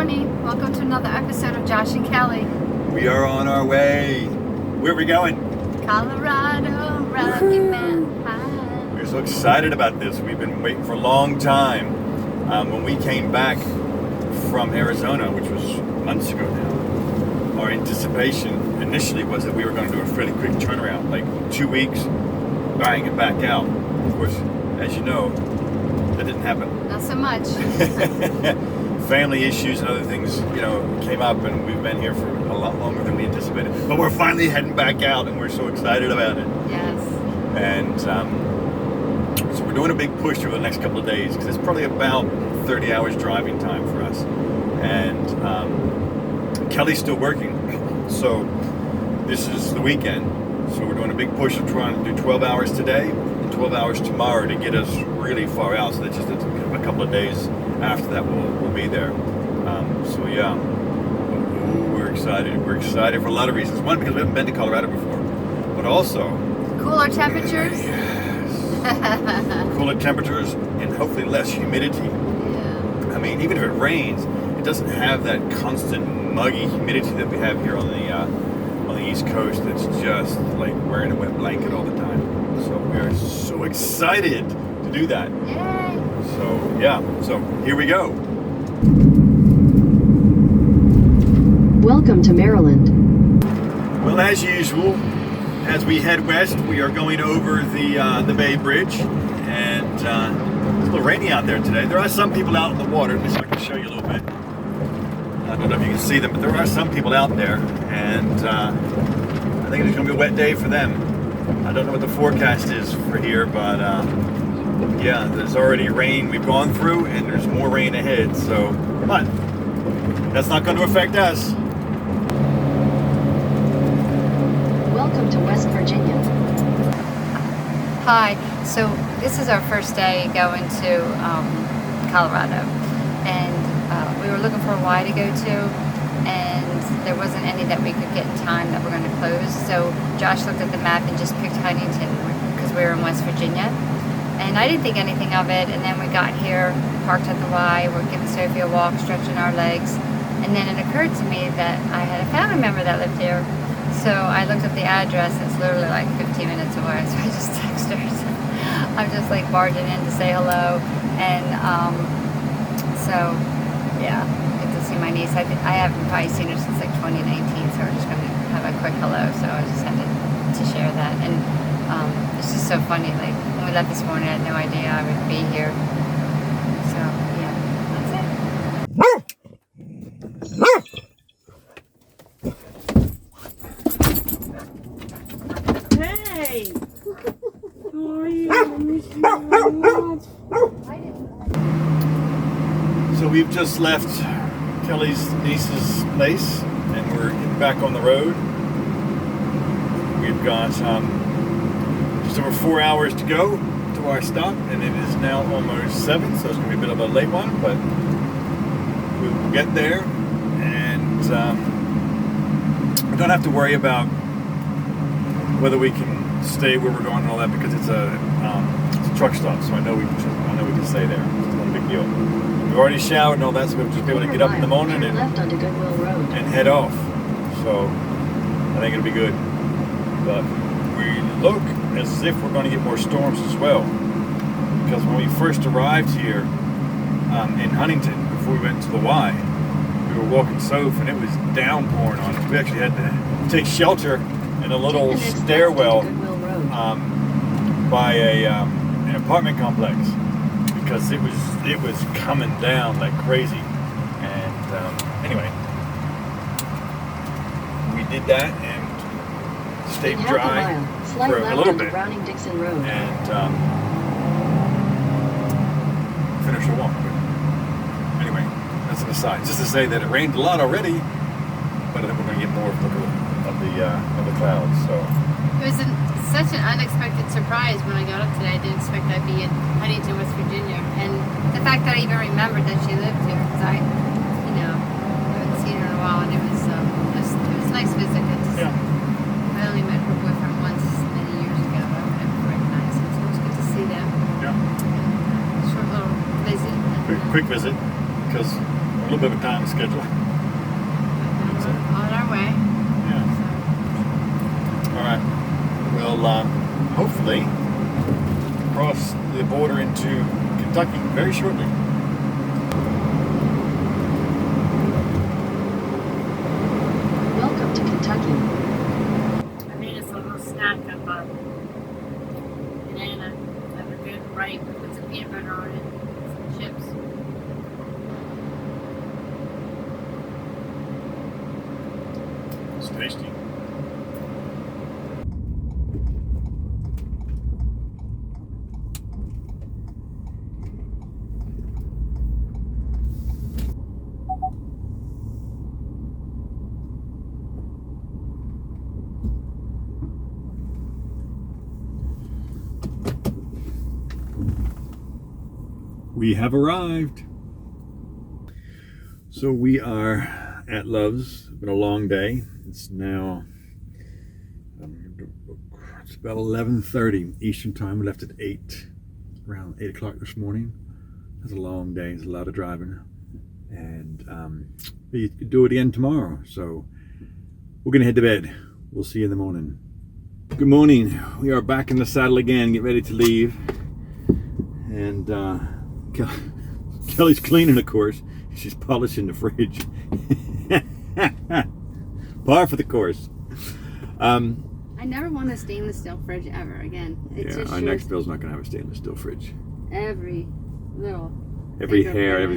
everybody. Welcome to another episode of Josh and Kelly. We are on our way. Where are we going? Colorado, Rocky Mountain High. We're so excited about this. We've been waiting for a long time. When we came back from Arizona, which was months ago now, our anticipation initially was that we were going to do a fairly quick turnaround, like 2 weeks, bang, and back out. Of course, as you know, that didn't happen. Not so much. Family issues and other things, came up, and we've been here for a lot longer than we anticipated. But we're finally heading back out, and we're so excited about it. Yes. And so we're doing a big push over the next couple of days because it's probably about 30 hours driving time for us. And Kelly's still working, so this is the weekend. So we're doing a big push of trying to do 12 hours today and 12 hours tomorrow to get us really far out. So that's just a couple of days after that we'll be there. So yeah, we're excited. We're excited for a lot of reasons. One, because we haven't been to Colorado before, but also cooler temperatures. Yes. Cooler temperatures and hopefully less humidity. Yeah. I mean, even if it rains, it doesn't have that constant muggy humidity that we have here on the East Coast. It's just like wearing a wet blanket all the time. So we are so excited to do that. Yay! So yeah, so here we go. Welcome to Maryland. Well, as usual, as we head west, we are going over the Bay Bridge, and it's a little rainy out there today. There are some people out in the water. Let me see if I can show you a little bit. I don't know if you can see them, but there are some people out there, and I think it's going to be a wet day for them. I don't know what the forecast is for here, but yeah, there's already rain we've gone through, and there's more rain ahead. So, but that's not going to affect us. Welcome to West Virginia. Hi. So this is our first day going to Colorado, and we were looking for a Y to go to, and there wasn't any that we could get in time that were going to close. So Josh looked at the map and just picked Huntington because we were in West Virginia. And I didn't think anything of it, and then we got here, parked at the Y, we're giving Sophie a walk, stretching our legs, and then it occurred to me that I had a family member that lived here. So I looked at the address, and it's literally like 15 minutes away, so I just texted her. So I'm just like barging in to say hello, and so yeah, get to see my niece. I haven't probably seen her since like 2019, so we're just going to have a quick hello, so I just had to share that. And it's just so funny, like when we left this morning, I had no idea I would be here. So yeah, that's it. Hey! How are you? So we've just left Kelly's niece's place, and we're getting back on the road. We've got just over 4 hours to go to our stop, and it is now almost 7, so it's going to be a bit of a late one, but we will get there, and we don't have to worry about whether we can stay where we're going and all that, because it's a truck stop, so I know we can stay there. It's not a big deal. We've already showered and all that, so we'll just be able to get up in the morning and left onto Goodwill Road and head off. So I think it'll be good. But we look as if we're going to get more storms as well, because when we first arrived here in Huntington, before we went to the Y, we were walking Soph, and it was downpouring on us. We actually had to take shelter in a little stairwell by an apartment complex, because it was coming down like crazy. And anyway, we did that and stayed dry for a little bit, Browning-Dixon Road. and finished our walk. But anyway, that's an aside. Just to say that it rained a lot already, but I think we're going to get more of the clouds. So It was such an unexpected surprise when I got up today. I didn't expect I'd be in Huntington, West Virginia. And the fact that I even remembered that she lived here, because I haven't seen her in a while, and it was a nice visit. yeah. I only met her boyfriend once many years ago. I would never recognize him, so it was good to see them. Yeah. Short little visit. Quick visit, because little bit of a time schedule. On our way. Yeah. All right. We'll hopefully cross the border into Kentucky very shortly. Welcome to Kentucky. I made us a little snack of banana that were good, ripe, with some peanut butter on it, some chips. It's tasty. We have arrived. So we are at Love's. It's been a long day. It's now it's about 11:30 Eastern time. We left at around 8 o'clock this morning. It's a long day. It's a lot of driving, and we could do it again tomorrow. So we're gonna head to bed. We'll see you in the morning. Good morning. We are back in the saddle again. Get ready to leave, and Kelly's cleaning, of course. She's polishing the fridge. Par for the course. I never want a stainless steel fridge ever again. Our next bill's not going to have a stainless steel fridge. Every little hair,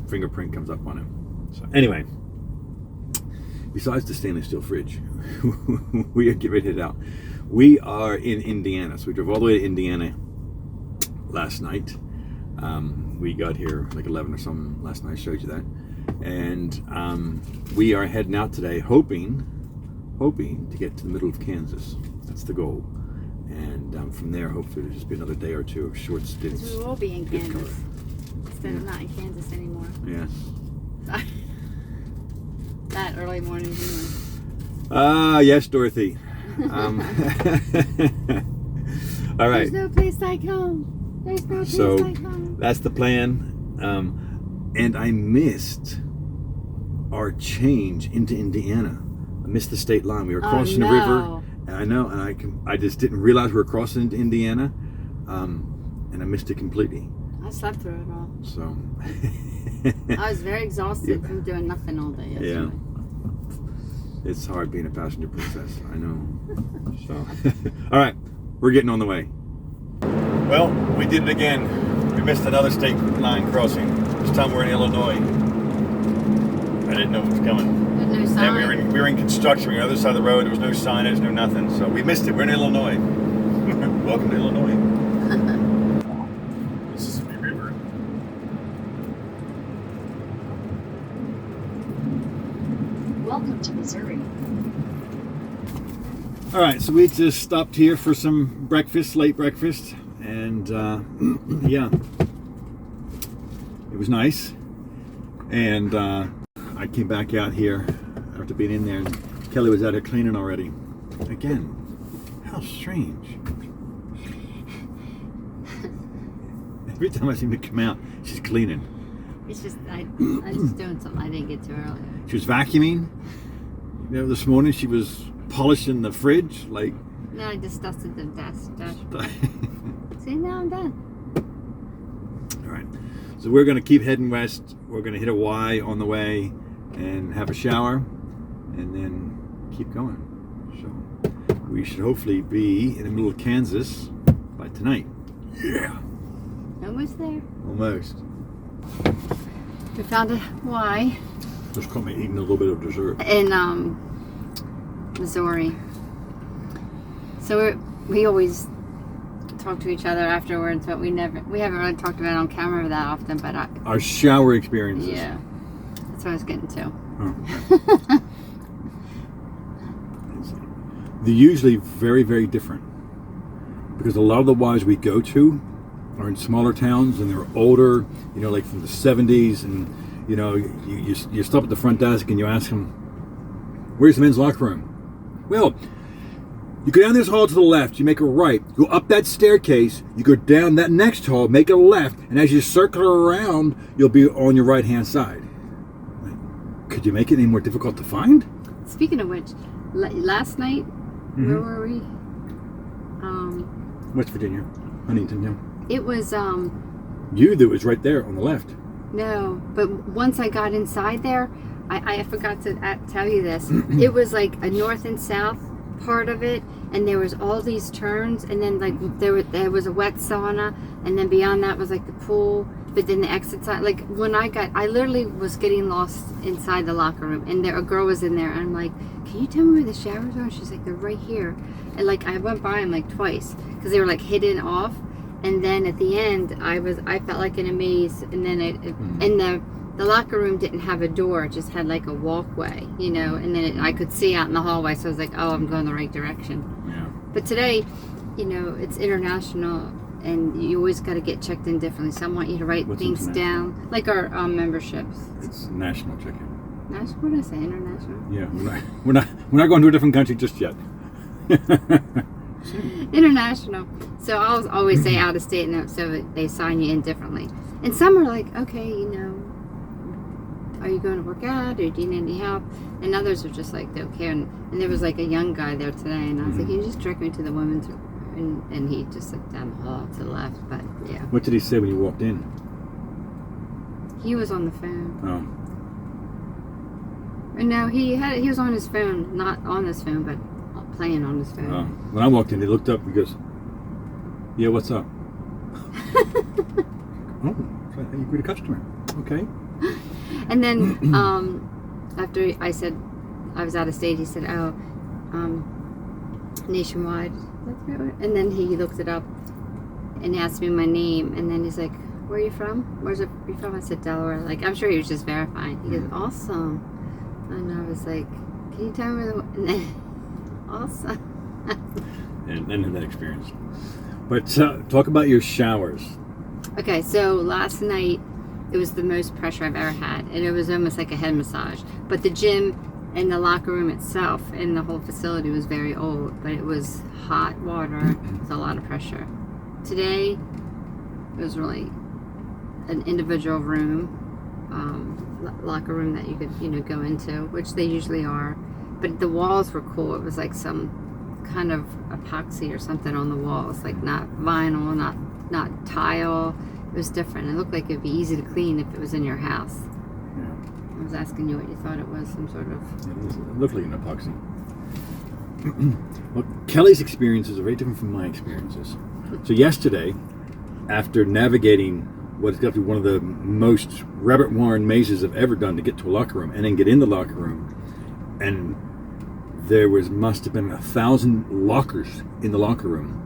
fingerprint comes up on it. So anyway, besides the stainless steel fridge, we are getting ready to head out. We are in Indiana, so we drove all the way to Indiana last night. We got here like 11 or something last night. I showed you that, and we are heading out today, hoping to get to the middle of Kansas. That's the goal, and from there, hopefully, it'll just be another day or two of short stints. We will be in Kansas instead of not in Kansas anymore. Yes. That early morning humor. Yes, Dorothy. All right. There's no place like home. There's no place like home. That's the plan. And I missed our change into Indiana. I missed the state line. We were crossing the river. And I know, and I just didn't realize we were crossing into Indiana. And I missed it completely. I slept through it all. So. I was very exhausted from doing nothing all day yesterday. Yeah. It's hard being a passenger princess. I know. So. All right. We're getting on the way. Well, we did it again. We missed another state line crossing. This time we're in Illinois. I didn't know it was coming. There's no sign. And we were in construction. We were on the other side of the road. There was no signage, no nothing. So we missed it. We're in Illinois. Welcome to Illinois. Mississippi River. Welcome to Missouri. All right, so we just stopped here for some breakfast, late breakfast, and yeah, it was nice. And I came back out here after being in there, and Kelly was out here cleaning already. Again, how strange. Every time I seem to come out, she's cleaning. It's just, I was doing something I didn't get to earlier. She was vacuuming. You know, this morning she was polishing the fridge, like. No, I just dusted the desk. See, now I'm done. All right, so we're going to keep heading west. We're going to hit a Y on the way and have a shower, and then keep going. So we should hopefully be in the middle of Kansas by tonight. Yeah. Almost there. Almost. We found a Y Just caught me eating a little bit of dessert. in Missouri. So we always talk to each other afterwards, but we haven't really talked about it on camera that often. But Our shower experiences. yeah, that's what I was getting to. Oh, okay. They're usually very, very different, because a lot of the Ys we go to are in smaller towns, and they're older, you know, like from the 70s, and you know, you stop at the front desk and you ask them, where's the men's locker room? Well, you go down this hall to the left, you make a right, go up that staircase, you go down that next hall, make a left, and as you circle around, you'll be on your right hand side. Could you make it any more difficult to find? Speaking of which, last night, where were we? West Virginia, Huntington, yeah. It was, That was right there on the left. no, but once I got inside there, I forgot to tell you this. It was like a north and south part of it, and there was all these turns, and then like there was a wet sauna, and then beyond that was like the pool, but then the exit side. Like when I literally was getting lost inside the locker room, and a girl was in there, and I'm like, can you tell me where the showers are? She's like, they're right here. And like I went by them like twice because they were like hidden off, and then at the end I felt like in a maze, and then and the locker room didn't have a door, it just had like a walkway, you know, and then I could see out in the hallway, so I was like, oh, I'm going the right direction. Yeah. But today, you know, it's international, and you always got to get checked in differently. So I want you to write things down, like our memberships. It's national check-in. National? What did I say? International? Yeah, we're not going to a different country just yet. International. So I'll always say out of state, and so they sign you in differently. And some are like, okay, you know, are you going to work out, or do you need any help? And others are just like, don't care. And there was like a young guy there today, and I was like, can you just direct me to the women's room? And he just looked down the hall to the left. But yeah. What did he say when you walked in? He was on the phone. Oh. No, he was on his phone, not on his phone, but playing on his phone. Oh. When I walked in, he looked up. He goes, "Yeah, what's up?" Oh, so you greet a customer. Okay. And then after I said I was out of state, he said, "Oh, nationwide." And then he looked it up and asked me my name, and then he's like, "Where are you from? Where's it you from?" I said, "Delaware." Like, I'm sure he was just verifying. He goes, "Awesome." And I was like, "Can you tell me where the..." And then, awesome. And then that experience. But talk about your showers. Okay, so last night it was the most pressure I've ever had, and it was almost like a head massage. But the gym and the locker room itself and the whole facility was very old, but it was hot water with a lot of pressure. Today it was really an individual room, locker room that you could, you know, go into, which they usually are. But the walls were cool. It was like some kind of epoxy or something on the walls, like not vinyl, not tile. It was different. It looked like it'd be easy to clean if it was in your house. Yeah. I was asking you what you thought it was, some sort of... It looked like an epoxy. Well, Kelly's experiences are very different from my experiences. So yesterday, after navigating what is got to be one of the most rabbit warren mazes I've ever done to get to a locker room, and then get in the locker room, and there must have been 1,000 lockers in the locker room.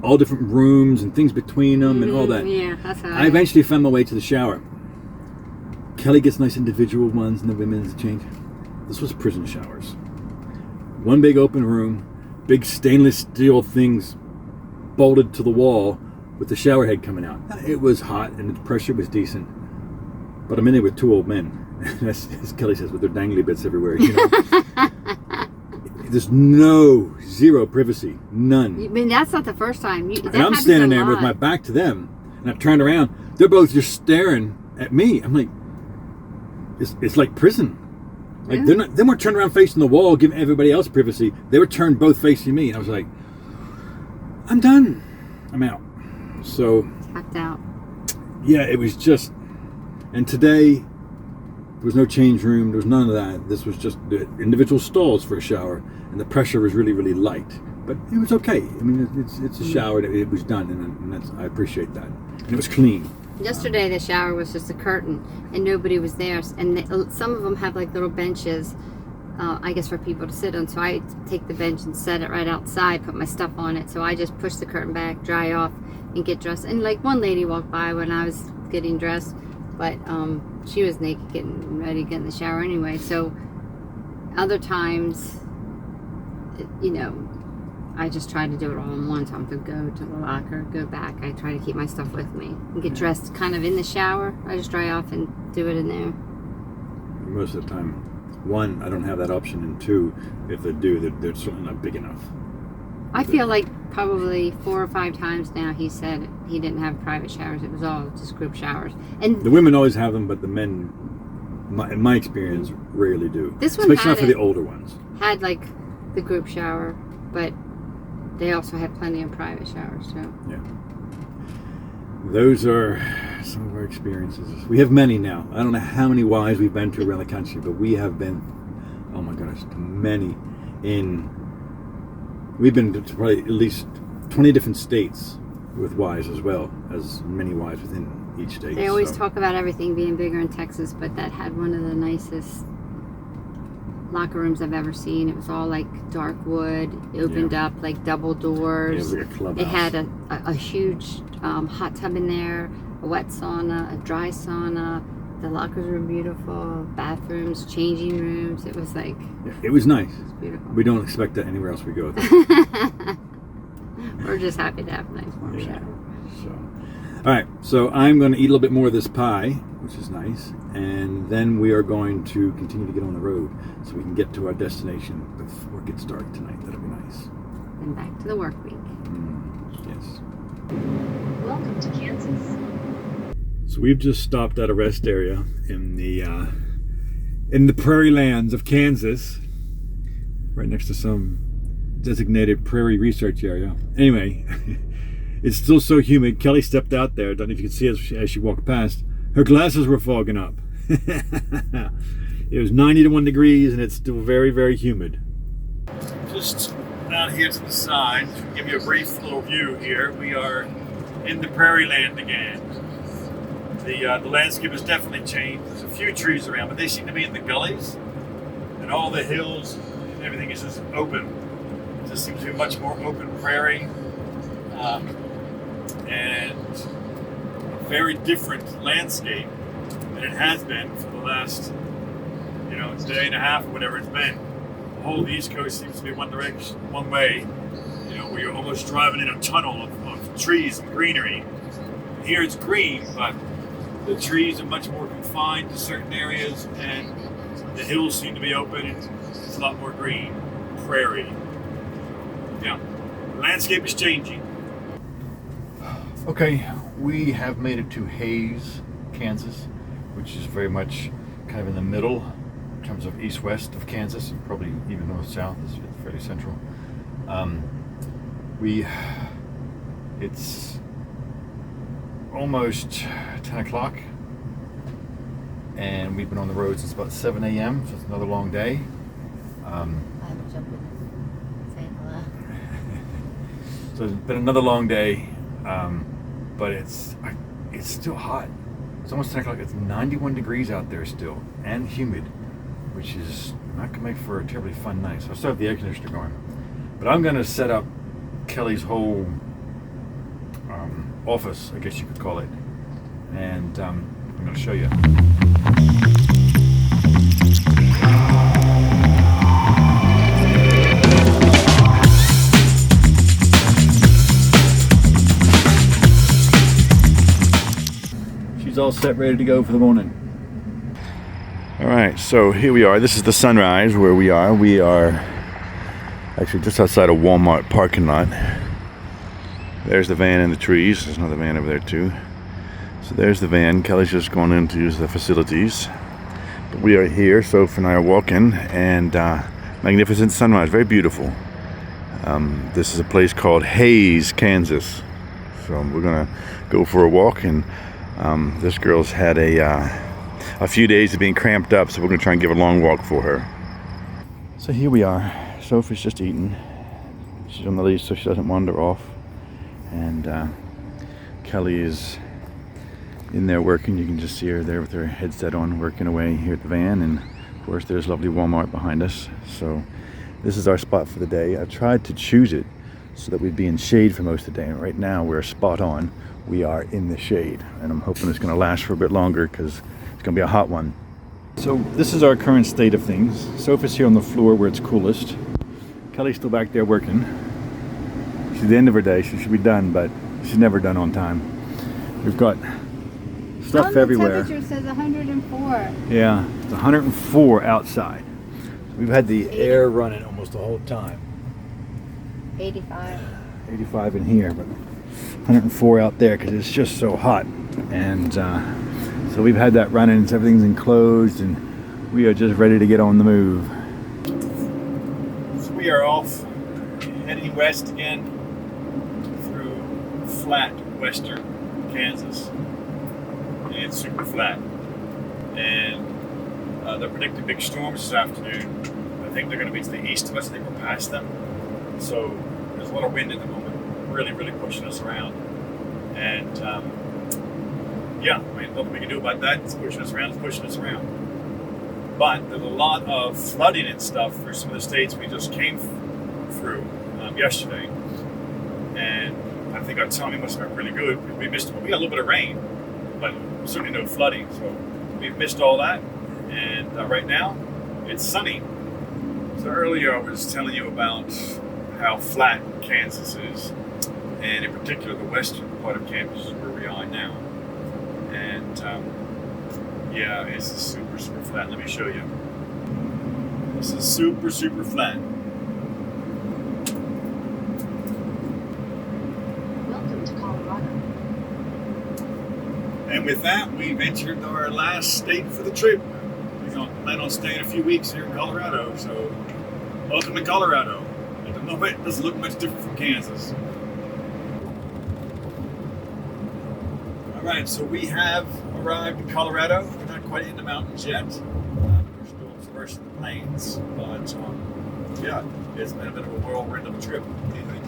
All different rooms and things between them and all that. Yeah, that's how I eventually found my way to the shower. Kelly gets nice individual ones and the women's change. This was prison showers. One big open room, big stainless steel things bolted to the wall with the shower head coming out. It was hot and the pressure was decent. But I'm in there with two old men. As Kelly says, with their dangly bits everywhere, you know. There's zero privacy, none. I mean, that's not the first time. And I'm standing there with my back to them, and I've turned around. They're both just staring at me. I'm like, it's like prison. Like they weren't turned around facing the wall, giving everybody else privacy. They were turned both facing me, and I was like, I'm done. I'm out. So. Tapped out. Yeah, it was just. And today, there was no change room. There was none of that. This was just the individual stalls for a shower, and the pressure was really, really light. But it was okay. I mean, it's a shower. It was done, and I appreciate that. And it was clean. Yesterday, the shower was just a curtain, and nobody was there. And some of them have like little benches, I guess, for people to sit on. So I take the bench and set it right outside, put my stuff on it. So I just push the curtain back, dry off, and get dressed. And like one lady walked by when I was getting dressed, but she was naked, getting ready to get in the shower anyway. So other times, you know, I just try to do it all in one time. To go to the locker, go back. I try to keep my stuff with me and get dressed kind of in the shower. I just dry off and do it in there. Most of the time, one, I don't have that option, and two, if they do, they're certainly not big enough. I feel like probably 4 or 5 times now he said he didn't have private showers. It was all just group showers. And the women always have them, but the men in my experience, rarely do. This one especially not had for the it. older ones. Had like the group shower, but they also had plenty of private showers too. Yeah. Those are some of our experiences. We have many now. I don't know how many Ys we've been to around the country, but we have been, oh my goodness, to many. We've been to probably at least 20 different states with Ys as well, as many Ys within each state. They always talk about everything being bigger in Texas, but that had one of the nicest locker rooms I've ever seen. It was all like dark wood. It opened up like double doors. Yeah, it was like a clubhouse. It had a huge hot tub in there, a wet sauna, a dry sauna. The lockers were beautiful. Bathrooms, changing rooms. It was like... Yeah, it was nice. It was beautiful. We don't expect that anywhere else we go. We're just happy to have a nice warm shower. So, all right, so I'm going to eat a little bit more of this pie, which is nice, and then we are going to continue to get on the road so we can get to our destination before it gets dark tonight. That'll be nice. And back to the work week. Yes. Welcome to Kansas. So we've just stopped at a rest area in the prairie lands of Kansas, right next to some designated prairie research area. Anyway, it's still so humid. Kelly stepped out there. Don't know if you can see as she walked past. Her glasses were fogging up. It was 91 degrees and it's still very, very humid. Just out here to the side, to give you a brief little view here. We are in the prairie land again. The landscape has definitely changed. There's a few trees around, but they seem to be in the gullies, and all the hills and everything is just open. It just seems to be much more open prairie, and a very different landscape than it has been for the last, day and a half or whatever it's been. The whole of the East Coast seems to be one direction, one way. Where you're almost driving in a tunnel of trees and greenery. Here it's green, but the trees are much more confined to certain areas, and the hills seem to be open, and it's a lot more green, prairie. Yeah, the landscape is changing. Okay, we have made it to Hays, Kansas, which is very much kind of in the middle in terms of east-west of Kansas, and probably even north-south. It's fairly central. It's almost 10 o'clock and we've been on the road since about 7 a.m. so it's another long day. I have to jump in and say hello. So it's been another long day, but it's still hot. It's almost 10 o'clock. It's 91 degrees out there still and humid, which is not going to make for a terribly fun night. So I still have the air conditioner going, but I'm going to set up Kelly's whole office, I guess you could call it, and I'm going to show you. She's all set, ready to go for the morning. All right, so here we are. This is the sunrise where we are. We are actually just outside a Walmart parking lot. There's the van in the trees. There's another van over there too. So there's the van. Kelly's just going in to use the facilities. But we are here. Sophie and I are walking, and magnificent sunrise. Very beautiful. This is a place called Hays, Kansas. So we're gonna go for a walk, and this girl's had a few days of being cramped up, so we're gonna try and give a long walk for her. So here we are. Sophie's just eating. She's on the leash so she doesn't wander off. And Kelly is in there working. You can just see her there with her headset on, working away here at the van. And of course there's lovely Walmart behind us. So this is our spot for the day. I tried to choose it so that we'd be in shade for most of the day. And right now we're spot on. We are in the shade, and I'm hoping it's going to last for a bit longer because it's going to be a hot one. So this is our current state of things. Sophie's here on the floor where it's coolest. Kelly's still back there working. She's at the end of her day. She should be done, but she's never done on time. We've got stuff everywhere. The temperature says 104. Yeah, it's 104 outside. We've had the air running almost the whole time. 85. 85 in here, but 104 out there because it's just so hot. And so So we've had that running, so everything's enclosed, and we are just ready to get on the move. So we are off, heading west again through flat western Kansas. And it's super flat. And they're predicting big storms this afternoon. I think they're going to be to the east of us. I think we're past them. So there's a lot of wind at the moment, really, really pushing us around. And yeah, I mean, nothing we can do about that. It's pushing us around, But there's a lot of flooding and stuff through some of the states we just came through yesterday. And I think our timing must have been really good. We got a little bit of rain, but certainly no flooding. So we've missed all that. And right now, it's sunny. So earlier I was telling you about how flat Kansas is, and in particular the western part of Kansas is where we are now. And yeah, it's super, super flat. Let me show you. This is super, super flat. Welcome to Colorado. And with that, we've entered our last state for the trip. We're going to plan on staying a few weeks here in Colorado, so welcome to Colorado. At the moment, it doesn't look much different from Kansas. All right, so we have arrived in Colorado. We're not quite in the mountains yet. We're still traversing the plains, but yeah, it's been a bit of a whirlwind of a trip. What do you think?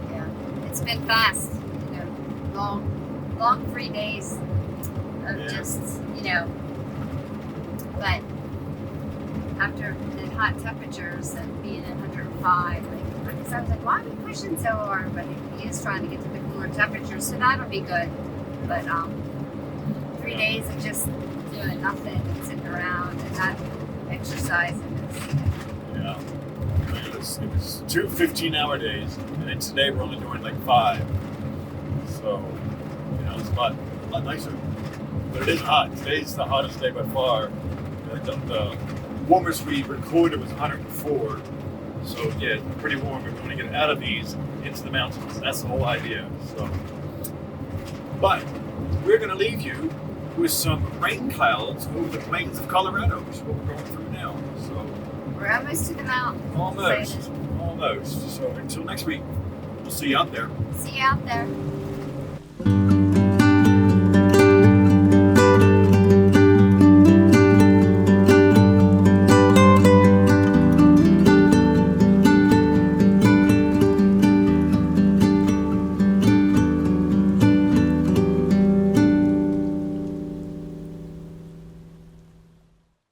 Yeah, it's been fast. You know, long 3 days of just, you know. But after the hot temperatures and being at 105, because I was like, why are we pushing so hard? But he is trying to get to the cooler temperatures, so that'll be good. But 3 days of just doing nothing and sitting around and not exercising. Yeah. It was 2 15-hour days, and then today we're only doing like 5. So, you know, it's a lot nicer. But it is hot. Today's the hottest day by far. The warmest we recorded was 104. So yeah, it's pretty warm. We're going to get out of these into the mountains. That's the whole idea. So, but we're going to leave you with some rain clouds over the plains of Colorado, which is what we're going through now. So We're almost to the mountain. almost. So until next week, we'll see you out there. See you out there.